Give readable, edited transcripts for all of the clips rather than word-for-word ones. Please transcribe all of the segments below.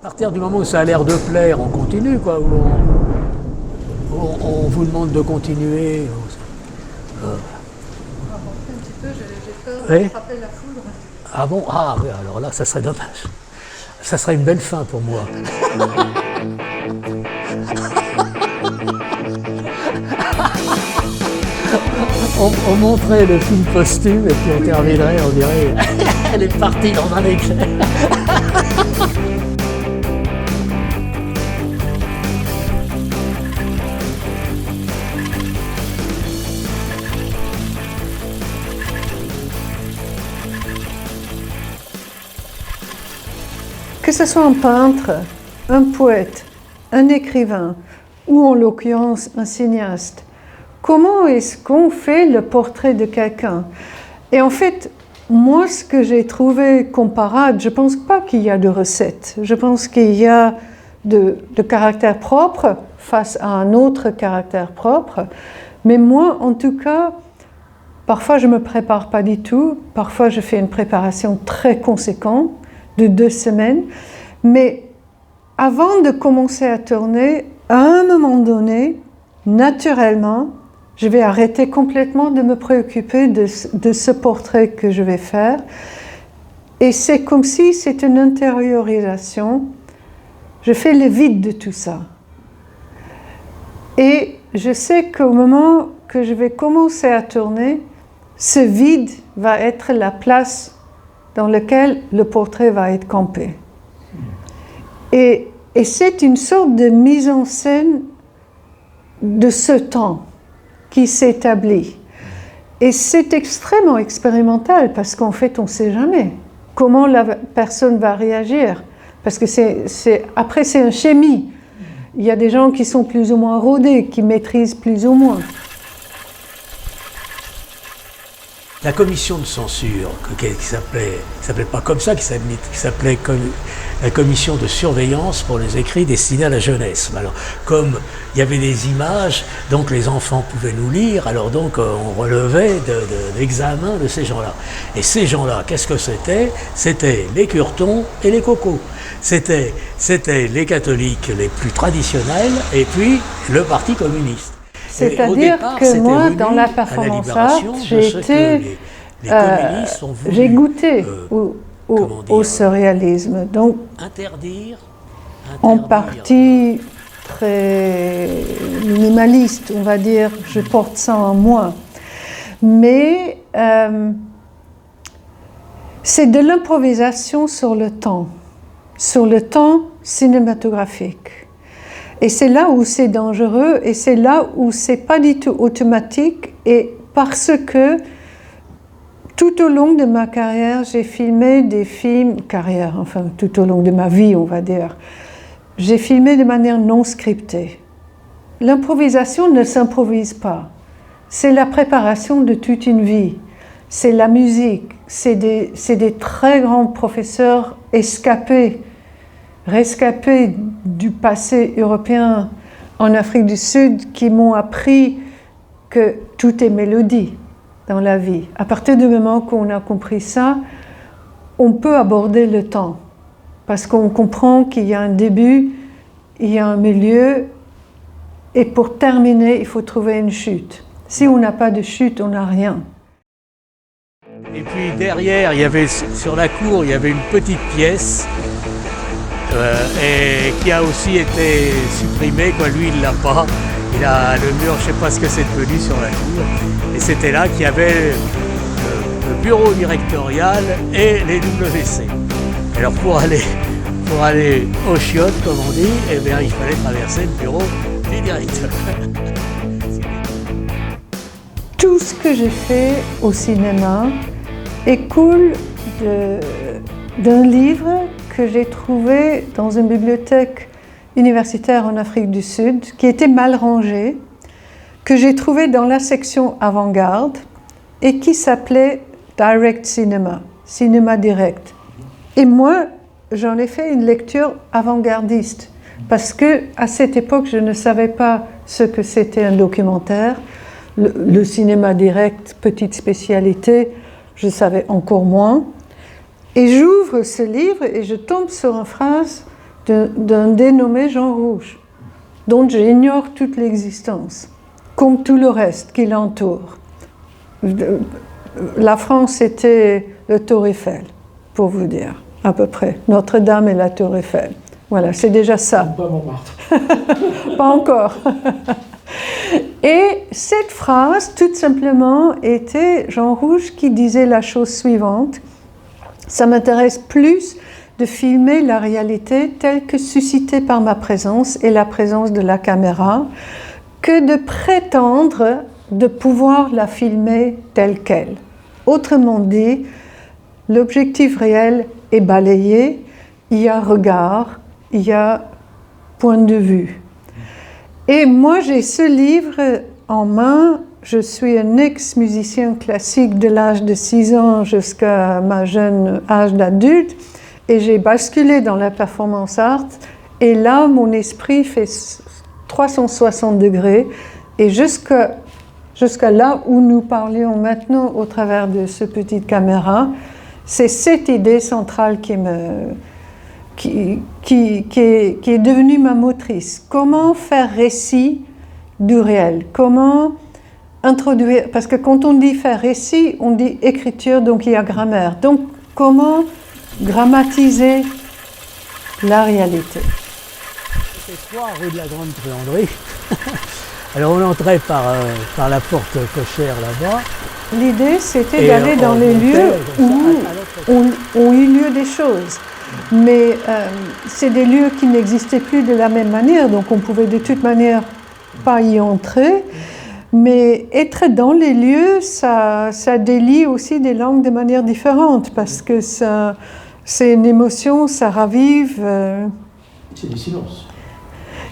À partir du moment où ça a l'air de plaire, on continue, quoi. Où on vous demande de continuer. Un petit peu, j'ai peur Oui. d'attraper la foudre. Ah bon? Ah oui, alors là, ça serait dommage. Ça serait une belle fin pour moi. On montrait le film posthume et puis on terminerait, on dirait elle est partie dans un éclair. Que ce soit un peintre, un poète, un écrivain ou en l'occurrence un cinéaste, comment est-ce qu'on fait le portrait de quelqu'un? Et en fait, moi, ce que j'ai trouvé comparable, je ne pense pas qu'il y a de recette. Je pense qu'il y a de caractère propre face à un autre caractère propre. Mais moi, en tout cas, parfois je ne me prépare pas du tout. Parfois, je fais une préparation très conséquente de 2 semaines. Mais avant de commencer à tourner, à un moment donné, naturellement, je vais arrêter complètement de me préoccuper de ce portrait que je vais faire. Et c'est comme si c'est une intériorisation. Je fais le vide de tout ça. Et je sais qu'au moment que je vais commencer à tourner, ce vide va être la place dans laquelle le portrait va être campé. Et c'est une sorte de mise en scène de ce temps qui s'établit. Et c'est extrêmement expérimental parce qu'en fait, on ne sait jamais comment la personne va réagir. Parce que après, c'est une chimie. Il y a des gens qui sont plus ou moins rodés, qui maîtrisent plus ou moins. La commission de censure, qui s'appelait pas comme ça, qui s'appelait la commission de surveillance pour les écrits destinés à la jeunesse. Alors, comme il y avait des images, donc les enfants pouvaient nous lire, alors donc on relevait d'examen de ces gens-là. Et ces gens-là, qu'est-ce que c'était? C'était les Curtons et les Cocos. C'était les catholiques les plus traditionnels et puis le Parti communiste. C'est-à-dire que moi, dans la performance art, j'ai goûté au surréalisme. Donc, en partie très minimaliste, on va dire, je porte ça en moi. Mais c'est de l'improvisation sur le temps cinématographique. Et c'est là où c'est dangereux et c'est là où c'est pas du tout automatique. Et parce que tout au long de ma carrière, j'ai filmé des films, enfin tout au long de ma vie, on va dire, j'ai filmé de manière non scriptée. L'improvisation ne s'improvise pas. C'est la préparation de toute une vie. C'est la musique. C'est des très grands professeurs rescapés du passé européen en Afrique du Sud qui m'ont appris que tout est mélodie dans la vie. À partir du moment qu'on a compris ça, on peut aborder le temps parce qu'on comprend qu'il y a un début, il y a un milieu et pour terminer, il faut trouver une chute. Si on n'a pas de chute, on n'a rien. Et puis derrière, sur la cour, il y avait une petite pièce et qui a aussi été supprimé, quoi. Lui il l'a pas, il a le mur, je sais pas ce que c'est devenu sur la cour, et c'était là qu'il y avait le bureau directorial et les WC. Alors pour aller aux chiottes, comme on dit, eh bien, il fallait traverser le bureau du directeur. Tout ce que j'ai fait au cinéma écoule d'un livre que j'ai trouvé dans une bibliothèque universitaire en Afrique du Sud, qui était mal rangé, que j'ai trouvé dans la section avant-garde et qui s'appelait Direct Cinema, cinéma direct. Et moi, j'en ai fait une lecture avant-gardiste parce que à cette époque, je ne savais pas ce que c'était un documentaire. Le cinéma direct, petite spécialité, je savais encore moins. Et j'ouvre ce livre et je tombe sur une phrase d'un dénommé Jean Rouge, dont j'ignore toute l'existence, comme tout le reste qui l'entoure. La France était le Tour Eiffel, pour vous dire, à peu près. Notre-Dame et la Tour Eiffel. Voilà, c'est déjà ça. Pas Montmartre. Pas encore. Et cette phrase, tout simplement, était Jean Rouge qui disait la chose suivante. Ça m'intéresse plus de filmer la réalité telle que suscitée par ma présence et la présence de la caméra, que de prétendre de pouvoir la filmer telle qu'elle. Autrement dit, l'objectif réel est balayé, il y a regard, il y a point de vue. Et moi, j'ai ce livre en main. Je suis un ex-musicien classique de l'âge de 6 ans jusqu'à ma jeune âge d'adulte. Et j'ai basculé dans la performance art. Et là, mon esprit fait 360 degrés. Et jusqu'à là où nous parlions maintenant au travers de cette petite caméra, c'est cette idée centrale qui est devenue ma motrice. Comment faire récit du réel? Comment introduire... Parce que quand on dit faire récit, on dit écriture, donc il y a grammaire. Donc, comment grammatiser la réalité? C'était 3 rue de la Grande Truanderie. Alors on entrait par la porte cochère là-bas. L'idée, c'était d'aller dans les lieux où ont eu lieu des choses. Mais c'est des lieux qui n'existaient plus de la même manière, donc on pouvait de toute manière pas y entrer. Mais être dans les lieux, ça délie aussi des langues de manière différente, parce que c'est une émotion, ça ravive. C'est des silences.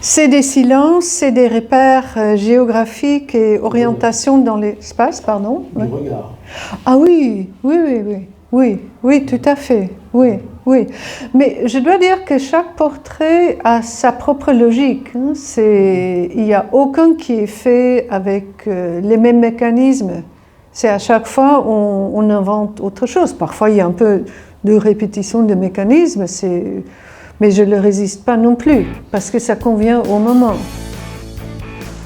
C'est des silences, c'est des repères géographiques et orientations dans l'espace, pardon. Du regard. Ah oui, oui, tout à fait, oui. Mais je dois dire que chaque portrait a sa propre logique. Hein. Il n'y a aucun qui est fait avec les mêmes mécanismes. C'est à chaque fois on invente autre chose. Parfois il y a un peu de répétition de mécanismes, mais je ne le résiste pas non plus, parce que ça convient au moment.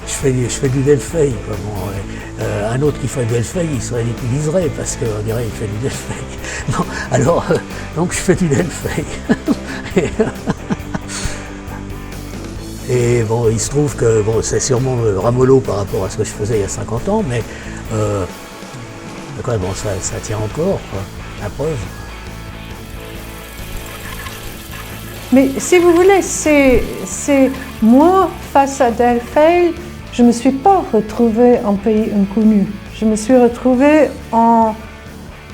Je fais du Delfeil. Un autre qui ferait du Delfeil, il se ridiculiserait, parce qu'on dirait qu'il fait du Delfeil. Non, alors, donc je fais du Delfeil. Et bon, il se trouve que c'est sûrement ramollo par rapport à ce que je faisais il y a 50 ans, mais ça tient encore, quoi, la preuve. Mais si vous voulez, c'est moi face à Delfeil, je ne me suis pas retrouvée en pays inconnu. Je me suis retrouvée en,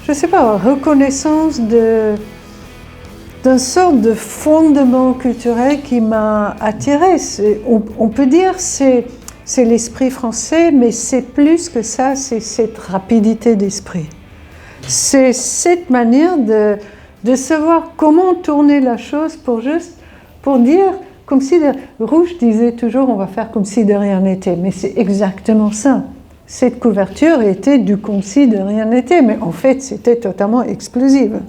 je ne sais pas, reconnaissance d'un sorte de fondement culturel qui m'a attirée. On peut dire que c'est l'esprit français, mais c'est plus que ça, c'est cette rapidité d'esprit. C'est cette manière de savoir comment tourner la chose pour dire, comme si Rouge disait toujours on va faire comme si de rien n'était, mais c'est exactement ça. Cette couverture était du comme si de rien n'était, mais en fait c'était totalement explosive.